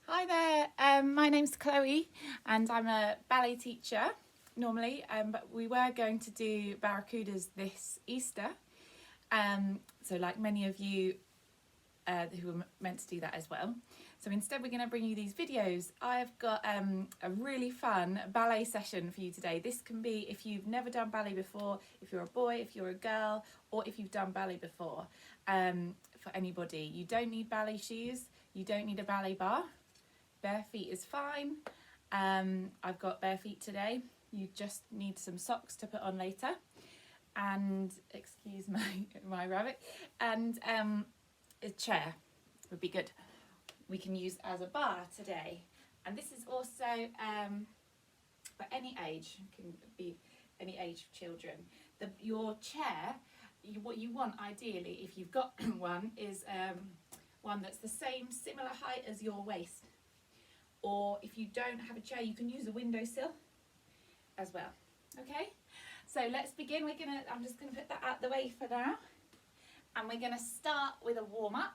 Hi there, my name's Chloe and I'm a ballet teacher normally, but we were going to do Barracudas this Easter. So like many of you who were meant to do that as well. So instead we're going to bring you these videos. I've got a really fun ballet session for you today. This can be if you've never done ballet before, if you're a boy, if you're a girl, or if you've done ballet before. For anybody, you don't need ballet shoes, you don't need a ballet bar. Bare feet is fine. I've got bare feet today. You just need some socks to put on later. And, excuse my rabbit, and a chair would be good. We can use as a bar today. And this is also for any age, can be any age of children. Your chair, what you want ideally, if you've got one, is one that's the same, similar height as your waist. Or if you don't have a chair, you can use a windowsill as well. Okay, so let's begin. I'm just gonna put that out the way for now, and we're gonna start with a warm up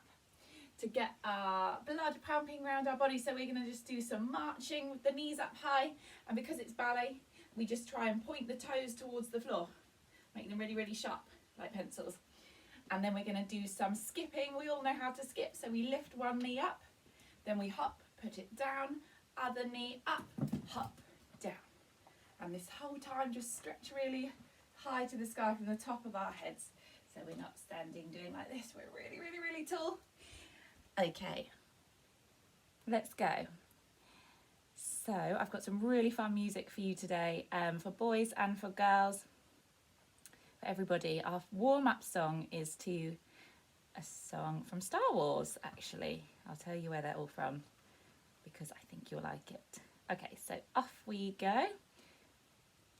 to get our blood pumping around our body. So we're gonna just do some marching with the knees up high, and because it's ballet, we just try and point the toes towards the floor, make them really, really sharp like pencils. And then we're gonna do some skipping. We all know how to skip, so we lift one knee up, then we hop, put it down, other knee up, hop, down. And this whole time just stretch really high to the sky from the top of our heads. So we're not standing doing like this, we're really, really, really tall. Okay, let's go. So I've got some really fun music for you today, for boys and for girls, for everybody. Our warm-up song is to a song from Star Wars, actually. I'll tell you where they're all from, because I think you'll like it. Okay, so off we go.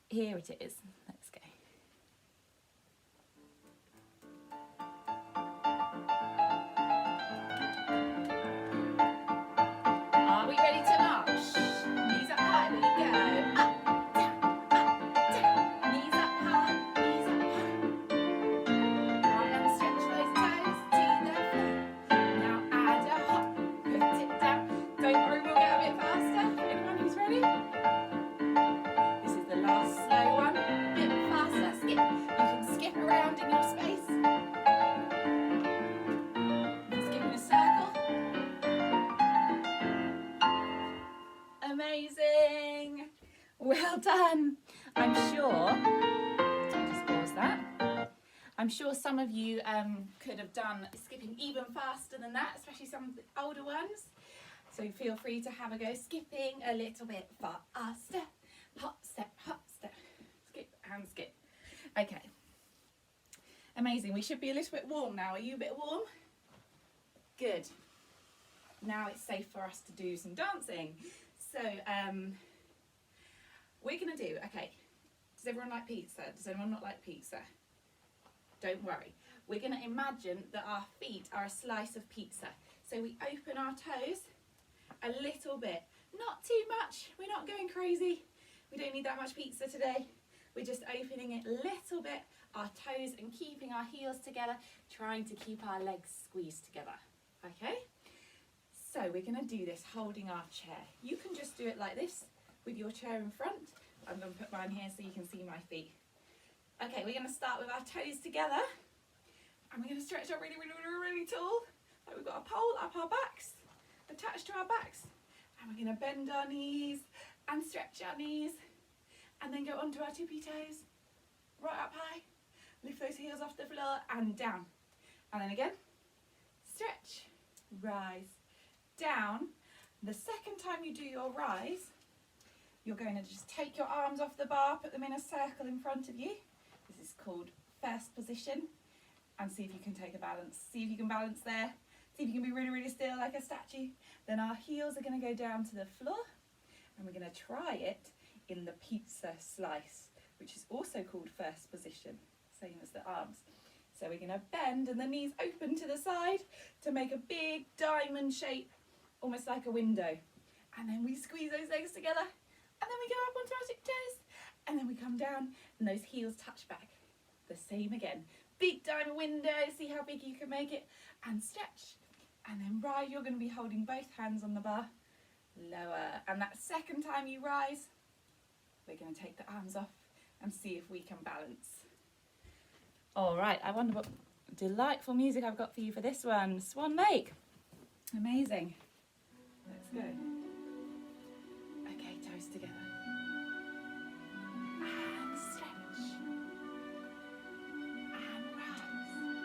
Here it is. Let's go. Are we ready to march? Knees up high, we go. Up, down, down. Knees up high, knees up high. Try and stretch those toes to the floor. Now add a hop, put it down. Don't worry, we'll get a bit faster. Anyone who's ready? This is the last slow one. Bit faster, skip. You can skip around in your space. You can skip in a circle. Amazing. Well done. I'm sure, I'll just pause that. I'm sure some of you could have done skipping even faster than that, especially some of the older ones. So feel free to have a go skipping a little bit faster. Hop, step, skip and skip. Okay. Amazing. We should be a little bit warm now. Are you a bit warm? Good. Now it's safe for us to do some dancing. So we're going to do, okay, does everyone like pizza? Does anyone not like pizza? Don't worry. We're going to imagine that our feet are a slice of pizza. So we open our toes a little bit. Not too much. We're not going crazy. We don't need that much pizza today. We're just opening it a little bit, our toes, and keeping our heels together, trying to keep our legs squeezed together. Okay? So we're going to do this holding our chair. You can just do it like this with your chair in front. I'm going to put mine here so you can see my feet. Okay, we're going to start with our toes together, and we're going to stretch up really, really, really, really tall. Like we've got a pole up our backs, attached to our backs, and we're going to bend our knees and stretch our knees, and then go onto our tippy toes, right up high, lift those heels off the floor and down, and then again, stretch, rise, down. The second time you do your rise, you're going to just take your arms off the bar, put them in a circle in front of you. This is called first position, and see if you can take a balance. See if you can balance there. See if you can be really, really still like a statue. Then our heels are going to go down to the floor, and we're going to try it in the pizza slice, which is also called first position, same as the arms. So we're going to bend and the knees open to the side to make a big diamond shape, almost like a window. And then we squeeze those legs together, and then we go up onto our tiptoes, and then we come down and those heels touch back. The same again. Big diamond window, see how big you can make it, and stretch. And then rise, you're going to be holding both hands on the bar, lower. And that second time you rise, we're going to take the arms off and see if we can balance. All right, I wonder what delightful music I've got for you for this one. Swan Lake. Amazing. Let's go. Okay, toes together. And stretch. And rise.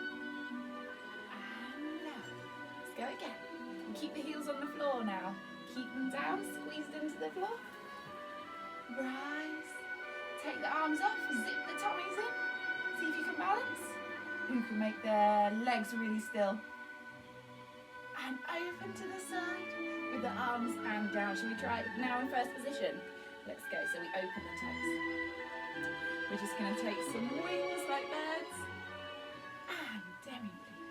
And lower. Let's go again. And keep the heels on the floor now. Keep them down, squeezed into the floor. Rise. Take the arms off, zip the tummies in. See if you can balance. You can make their legs really still. And open to the side with the arms and down. Should we try it now in first position? Let's go. So we open the toes. We're just going to take some wings like birds. And demi-plie.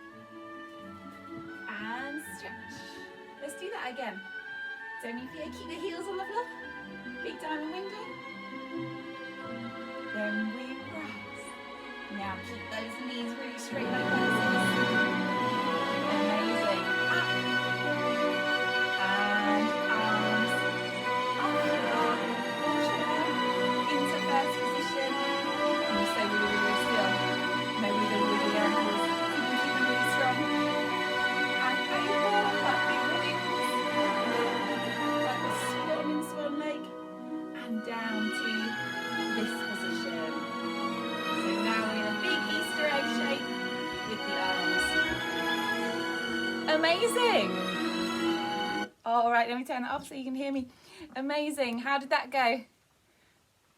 And stretch. Let's do that again. Demi-plie, keep the heels on the floor. Big diamond window. Then we rise. Now keep those knees really straight like this. Amazing. Up. And arms. Up. Into first position. And you stay really, really still. No wiggle, wiggle the ankles. So you can keep them really strong. And over. Like big wings. Like the swan in Swan Lake. And down to this position. So now we're in a big Easter egg shape with the arms. Amazing! All right, let me turn that off so you can hear me. Amazing. How did that go?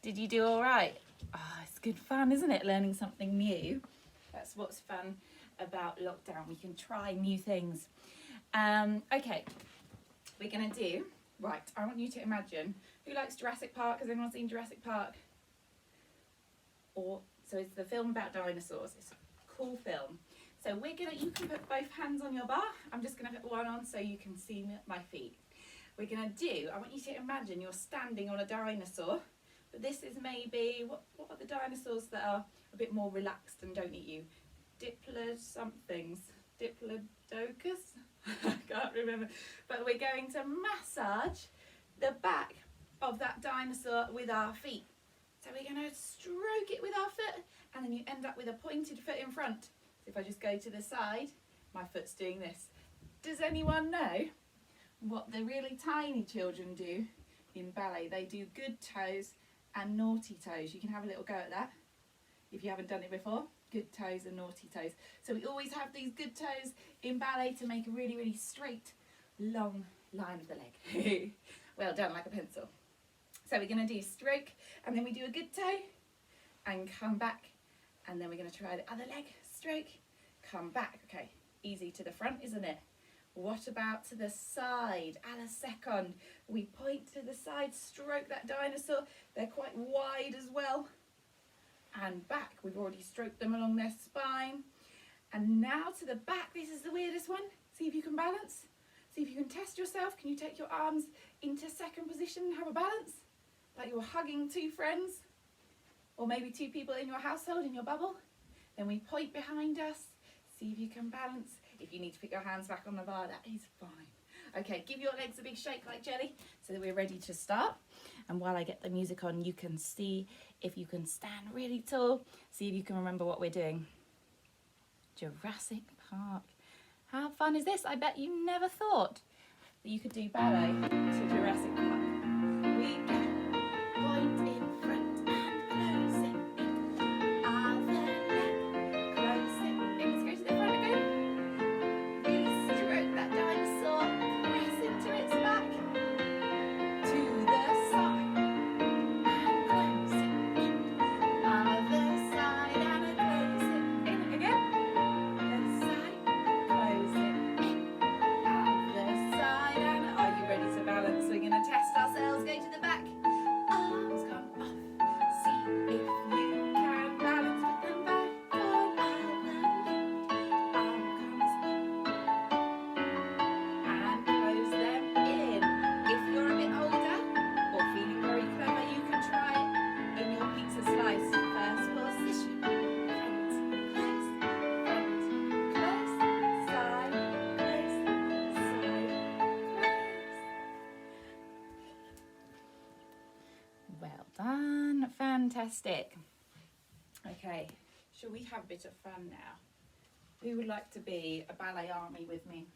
Did you do all right? Oh, it's good fun, isn't it? Learning something new. That's what's fun about lockdown. We can try new things. Okay, we're going to do, right, I want you to imagine, who likes Jurassic Park? Has anyone seen Jurassic Park? So it's the film about dinosaurs. It's a cool film. So we're gonna, you can put both hands on your bar. I'm just gonna put one on so you can see my feet. We're gonna do, I want you to imagine you're standing on a dinosaur, but this is maybe, what are the dinosaurs that are a bit more relaxed and don't eat you? Diplodocus? I can't remember. But we're going to massage the back of that dinosaur with our feet. So we're going to stroke it with our foot, and then you end up with a pointed foot in front. So if I just go to the side, my foot's doing this. Does anyone know what the really tiny children do in ballet? They do good toes and naughty toes. You can have a little go at that if you haven't done it before. Good toes and naughty toes. So we always have these good toes in ballet to make a really, really straight, long line of the leg. Well done, like a pencil. So we're going to do stroke, and then we do a good toe, and come back, and then we're going to try the other leg, stroke, come back. Okay, easy to the front, isn't it? What about to the side? À la seconde. We point to the side, stroke that dinosaur. They're quite wide as well. And back. We've already stroked them along their spine. And now to the back. This is the weirdest one. See if you can balance. See if you can test yourself. Can you take your arms into second position and have a balance? Like you're hugging two friends, or maybe two people in your household, in your bubble. Then we point behind us, see if you can balance. If you need to put your hands back on the bar, that is fine. Okay, give your legs a big shake like jelly so that we're ready to start. And while I get the music on, you can see if you can stand really tall, see if you can remember what we're doing. Jurassic Park. How fun is this? I bet you never thought that you could do ballet to Jurassic Park. We go. Point in front and close it in. Other leg, close it in. Let's go to the front again. Really stroke that dinosaur. Press into its back. To the side and close it in. Other side and close it in again. The side, close it in. Other side and are you ready to balance? We're going to test ourselves. Go to the back. Fantastic. Okay, shall we have a bit of fun now? Who would like to be a ballet army with me?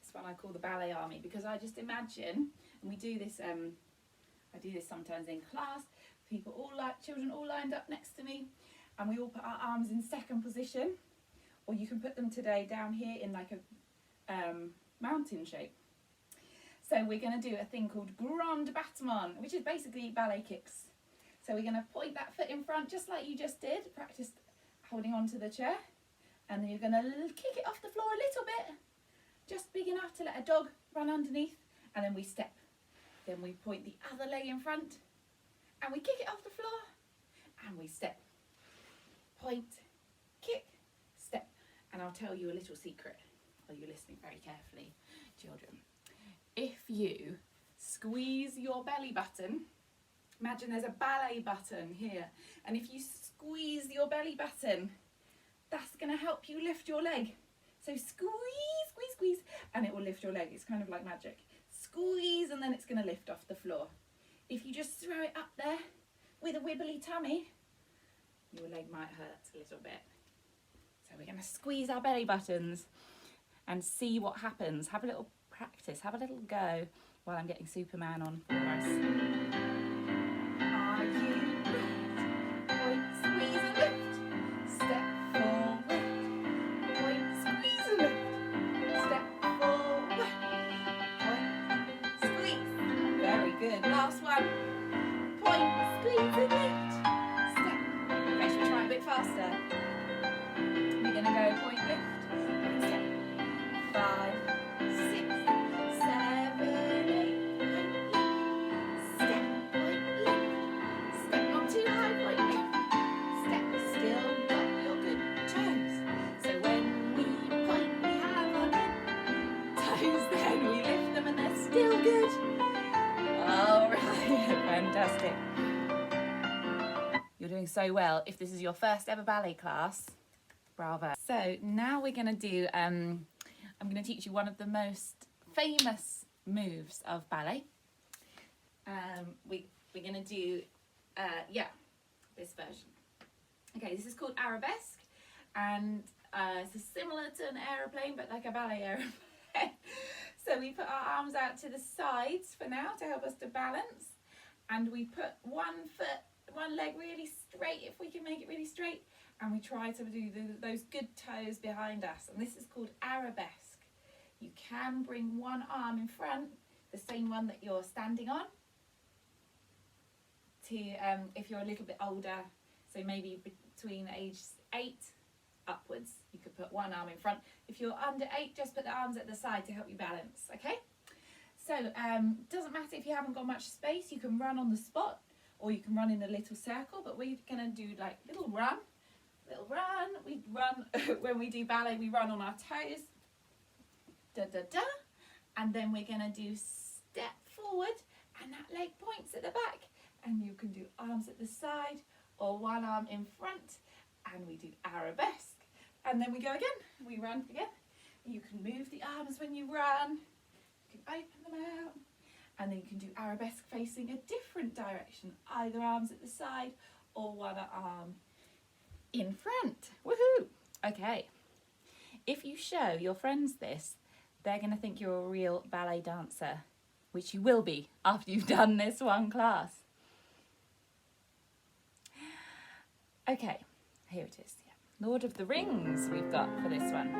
This one I call the ballet army because I just imagine, and we do this, I do this sometimes in class, people children all lined up next to me, and we all put our arms in second position, or you can put them today down here in like a mountain shape. So we're going to do a thing called grand battement, which is basically ballet kicks. So we're going to point that foot in front just like you just did, practice holding on to the chair, and then you're going to kick it off the floor a little bit, just big enough to let a dog run underneath, and then we step. Then we point the other leg in front, and we kick it off the floor, and we step. Point, kick, step. And I'll tell you a little secret. Are you listening very carefully, children? If you squeeze your belly button, imagine there's a ballet button here, and if you squeeze your belly button, that's going to help you lift your leg. So squeeze, squeeze, squeeze, and it will lift your leg. It's kind of like magic. Squeeze, and then it's going to lift off the floor. If you just throw it up there with a wibbly tummy, your leg might hurt a little bit. So we're going to squeeze our belly buttons and see what happens. Have a little practice, have a little go while I'm getting Superman on for us. Are you ready? Point, squeeze and lift. Step forward. Point, squeeze and lift. Step forward. Point, squeeze. Very good. Last one. Point, squeeze and lift. Step. Okay, should we try a bit faster? We're going to go point, lift. Step. 5, 6, 7, 8, step, point, lift, step not too high, point, lift, step still, got your good toes, so when we point we have our good toes, then we lift them and they're still good. Alright, fantastic. You're doing so well. If this is your first ever ballet class, bravo. So now we're going to do I'm going to teach you one of the most famous moves of ballet. We're going to do, this version. Okay, this is called arabesque, and it's similar to an aeroplane, but like a ballet aeroplane. So we put our arms out to the sides for now to help us to balance, and we put one leg really straight, if we can make it really straight, and we try to do those good toes behind us, and this is called arabesque. You can bring one arm in front, the same one that you're standing on, to if you're a little bit older, so maybe between age 8 upwards, you could put one arm in front. If you're under 8, just put the arms at the side to help you balance, okay? So doesn't matter if you haven't got much space, you can run on the spot, or you can run in a little circle, but we're gonna do like little run. We run, when we do ballet, we run on our toes, da da da, and then we're gonna do step forward, and that leg points at the back, and you can do arms at the side, or one arm in front, and we do arabesque, and then we go again, we run again. You can move the arms when you run, you can open them out, and then you can do arabesque facing a different direction, either arms at the side, or one arm in front. Woohoo! Okay, if you show your friends this, they're going to think you're a real ballet dancer, which you will be after you've done this one class. Okay, here it is. Yeah. Lord of the Rings we've got for this one.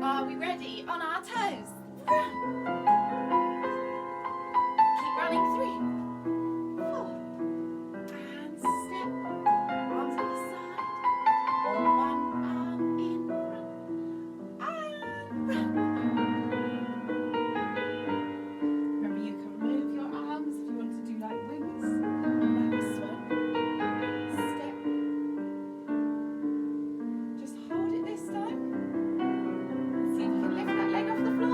Are we ready? On our toes. Run. Keep running. 3. Leg off the floor.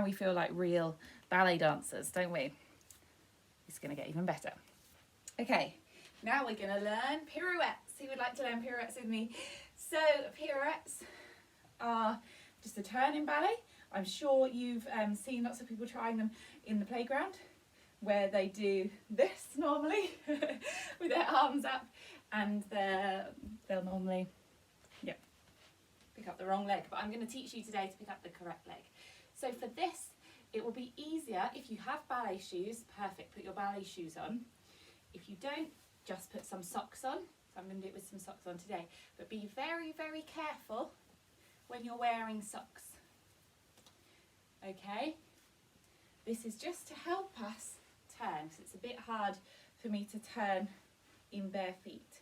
now we feel like real ballet dancers, don't we? It's going to get even better. Okay, now we're going to learn pirouettes. Who would like to learn pirouettes with me? So pirouettes are just a turn in ballet. I'm sure you've seen lots of people trying them in the playground, where they do this normally with their arms up, and they'll normally pick up the wrong leg, but I'm going to teach you today to pick up the correct leg. So for this, it will be easier if you have ballet shoes. Perfect, put your ballet shoes on. If you don't, just put some socks on. So I'm going to do it with some socks on today, but be very, very careful when you're wearing socks. Okay, this is just to help us turn, because it's a bit hard for me to turn in bare feet.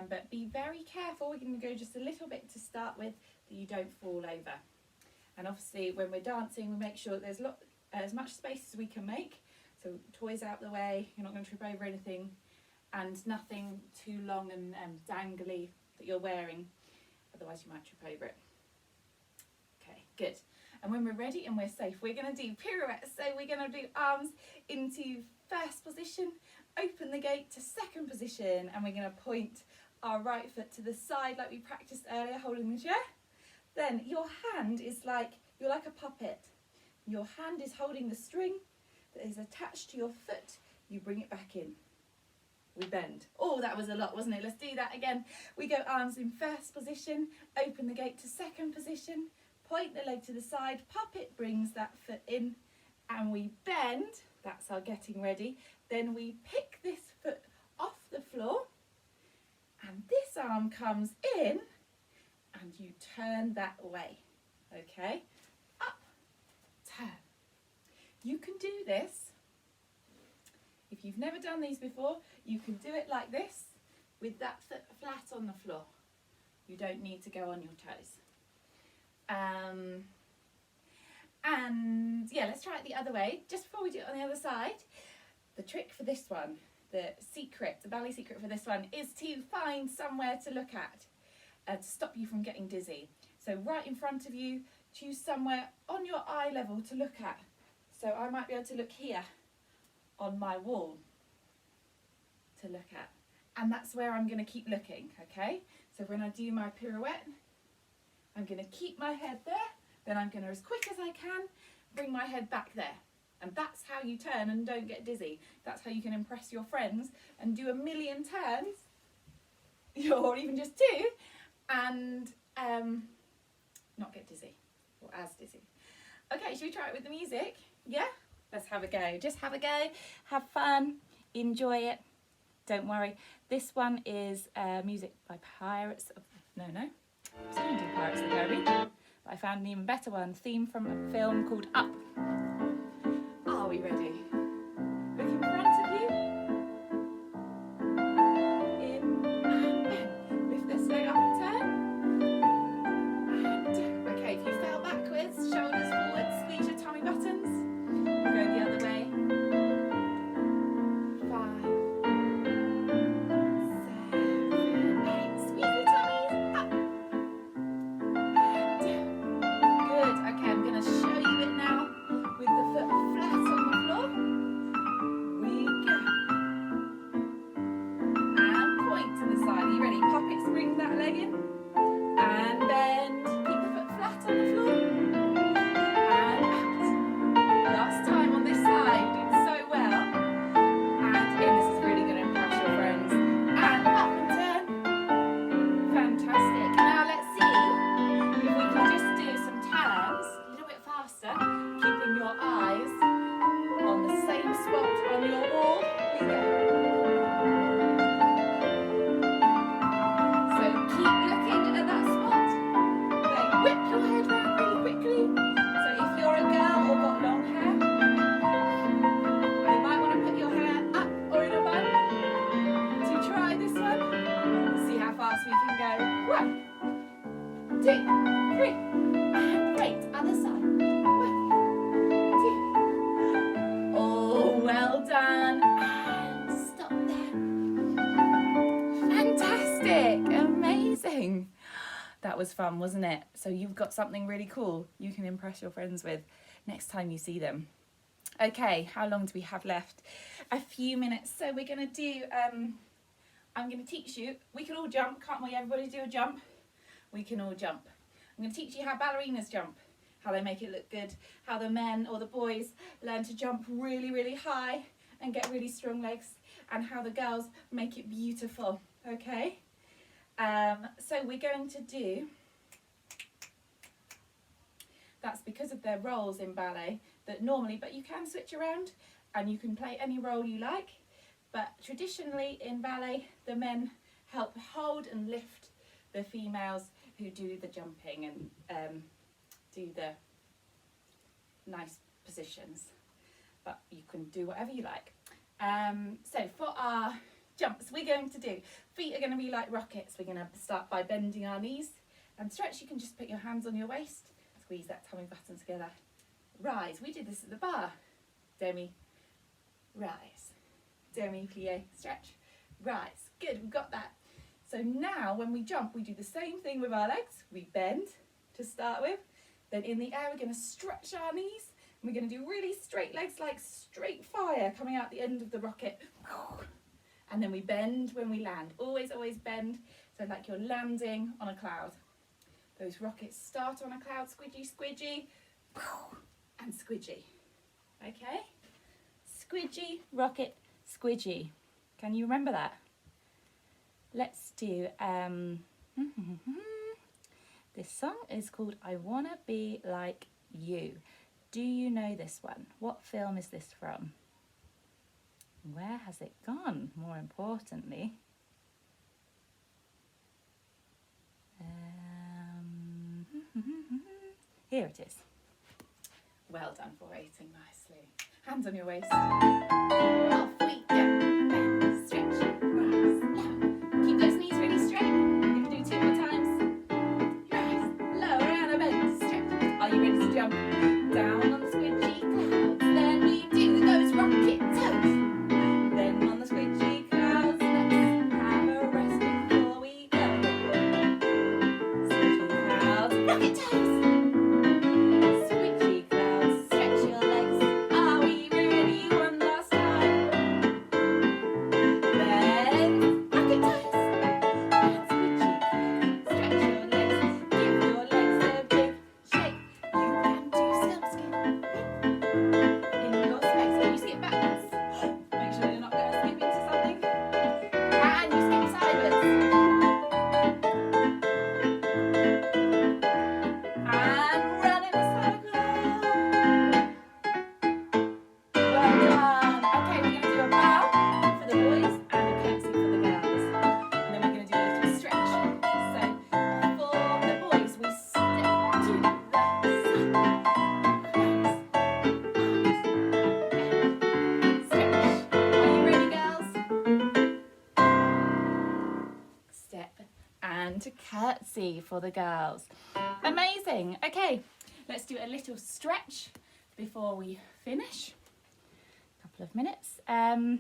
But be very careful. We're going to go just a little bit to start with, that you don't fall over. And obviously when we're dancing, we make sure that there's as much space as we can make. So toys out the way, you're not going to trip over anything, and nothing too long and dangly that you're wearing, otherwise you might trip over it. Okay, good. And when we're ready and we're safe, we're going to do pirouettes. So we're going to do arms into first position, open the gate to second position, and we're going to point our right foot to the side like we practiced earlier, holding the chair. Then your hand is you're like a puppet. Your hand is holding the string that is attached to your foot. You bring it back in. We bend. Oh, that was a lot, wasn't it? Let's do that again. We go arms in first position, open the gate to second position, point the leg to the side, puppet brings that foot in, and we bend. That's our getting ready. Then we pick this foot off the floor, and this arm comes in, and you turn that way. Okay? Up, turn. You can do this. If you've never done these before, you can do it like this, with that foot flat on the floor. You don't need to go on your toes. And yeah, let's try it the other way. Just before we do it on the other side, the trick for this one, the ballet secret for this one, is to find somewhere to look at to stop you from getting dizzy. So right in front of you, choose somewhere on your eye level to look at. So I might be able to look here on my wall to look at. And that's where I'm going to keep looking, okay? So when I do my pirouette, I'm going to keep my head there, then I'm going to, as quick as I can, bring my head back there. And that's how you turn and don't get dizzy. That's how you can impress your friends and do 1,000,000 turns, or even just 2, and not get dizzy, or as dizzy. Okay, should we try it with the music? Yeah? Let's have a go. Just have a go, have fun, enjoy it. Don't worry. This one is music by Pirates of... No. I was going to do Pirates of the Caribbean, but I found an even better one. Theme from a film called Up. Are we ready? Look in front of you. In and bend. Lift this leg up and turn. And down. Okay, if you fell backwards, shoulders forward, squeeze your tummy buttons. We'll go the other way. 5, 7, 8. Squeeze the tummies up. And down. Good. Okay, I'm going to show you it now with the foot flat on the floor. We go. And point to the side. Are you ready? Puppets, bring that leg in. And bend. Keep the foot flat on the floor. And out. Last time on this side. You did so well. And in. This is really going to impress your friends. And up and turn. Fantastic. Now let's see if we can just do some turns a little bit faster, keeping your eyes on the same spot on your wall. We go. So keep looking at that spot. Then whip your head round really quickly. So if you're a girl or got long hair, you might want to put your hair up or in a bun to try this one. See how fast we can go. 1, 2, 3, and great. Other side. 1, 2. Oh, well done. And stop there. Fantastic. Amazing. That was fun, wasn't it? So you've got something really cool you can impress your friends with. next time you see them. Okay, how long do we have left? A few minutes. So we're going to do, I'm going to teach you, we can all jump, can't we? Everybody do a jump? We can all jump. I'm going to teach you how ballerinas jump, how they make it look good, how the men or the boys learn to jump really, really high and get really strong legs, and how the girls make it beautiful, okay? So we're going to do, that's because of their roles in ballet, that normally, but you can switch around and you can play any role you like, but traditionally in ballet, the men help hold and lift the females who do the jumping and do the nice positions, but you can do whatever you like. So for our jumps, we're going to do, feet are going to be like rockets. We're going to start by bending our knees and stretch. You can just put your hands on your waist, squeeze that tummy button together, rise. We did this at the bar. Demi, rise, demi, plie, stretch, rise. Good, we've got that. So now when we jump, we do the same thing with our legs. We bend to start with, then in the air we're going to stretch our knees, and we're going to do really straight legs, like straight fire coming out the end of the rocket. And then we bend when we land. Always, always bend, so like you're landing on a cloud. Those rockets start on a cloud, squidgy, squidgy, and squidgy. Okay? Squidgy, rocket, squidgy. Can you remember that? Let's do, this song is called I Wanna Be Like You. Do you know this one? What film is this from? Where has it gone, more importantly? Here it is. Well done for waiting nicely. Hands on your waist. Off we go. Bend, stretch, rise, low. Keep those knees really straight. We're going to do 2 more times. Rise, low, and a bend, stretch. Are you ready to jump down on the squidgy clouds? Then we do those rocket toes. Then on the squidgy clouds, let's have a rest before we go. Squidgy clouds, rocket toes. Squidgy clouds, stretch your legs. Are we ready? One last time. Then rocket toes. And squidgy clouds, stretch your legs. Give your legs a big shake. You can do some skipping in your space. Can you skip backwards? Make sure you're not going to skip into something. Can you skip sideways? And run in a circle. Well done. Okay, we're going to do a bow for the boys and a curtsy for the girls. And then we're going to do a little stretch. So for the boys, we step to the side. Close, arms, and stretch. Are you ready, girls? Step and curtsy for the girls. Amazing. Okay, let's do a little stretch before we finish. A couple of minutes. I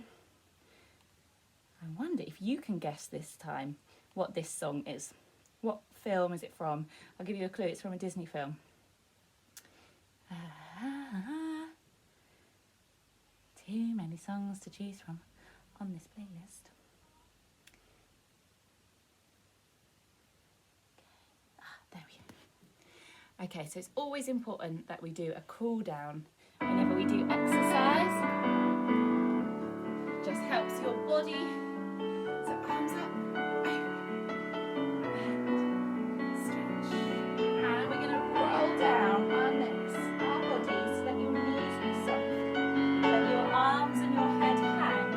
wonder if you can guess this time what this song is. What film is it from? I'll give you a clue. It's from a Disney film. Too many songs to choose from on this playlist. There we go. Okay, so it's always important that we do a cool down whenever we do exercise. Just helps your body. So arms up, and stretch. And we're going to roll down our necks, our bodies. Let your knees be soft. Let your arms and your head hang.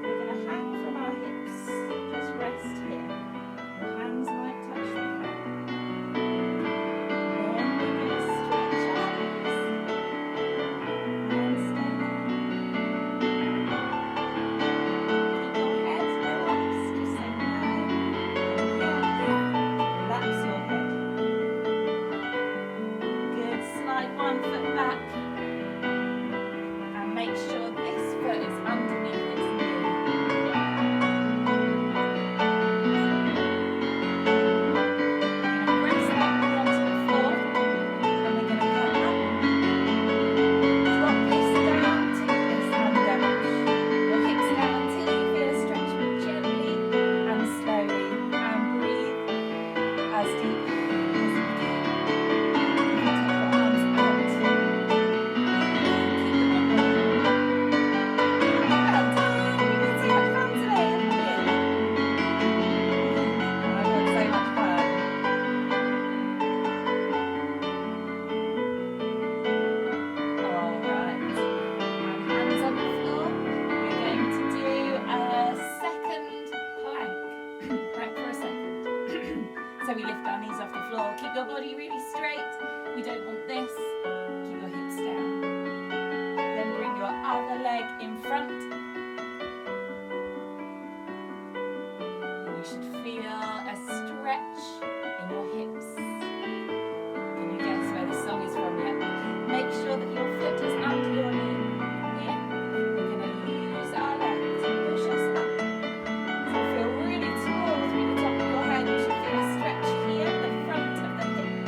We're going to hang from our hips. Just rest here. Your hands might touch the floor. Then we're going to stretch our legs and stay there. So we lift our knees off the floor. Keep your body really straight. We don't want this. Keep your hips down. Then bring your other leg in front. And you should feel a stretch in your hips. Can you guess where the song is from yet? Make sure that your foot is under your knee. Here, we're going to use our leg to push us up. So feel really tall through the top of your head. You should feel a stretch here at the front of the hip.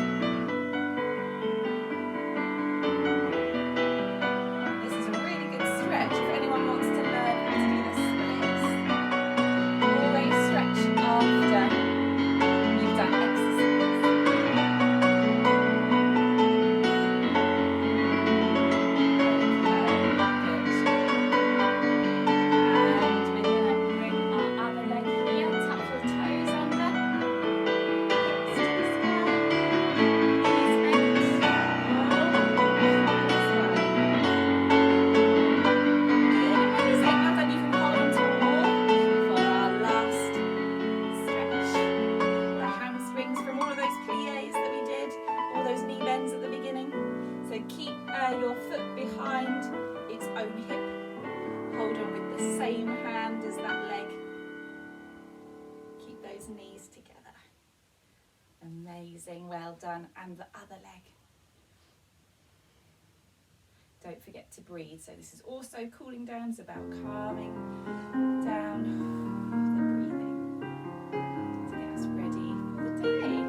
This is a really good stretch if anyone wants to learn how to do the splits. Always stretch after you've done exercise. Keep your foot behind its own hip. Hold on with the same hand as that leg. Keep those knees together. Amazing, well done. And the other leg. Don't forget to breathe. So this is also cooling down. It's about calming down the breathing to get us ready for the day.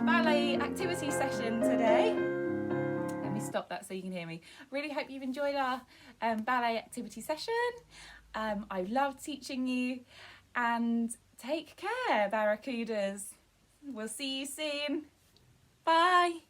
Ballet activity session today. Let me stop that so you can hear me. Really hope you've enjoyed our ballet activity session. I love teaching you, and take care, Barracudas. We'll see you soon. Bye.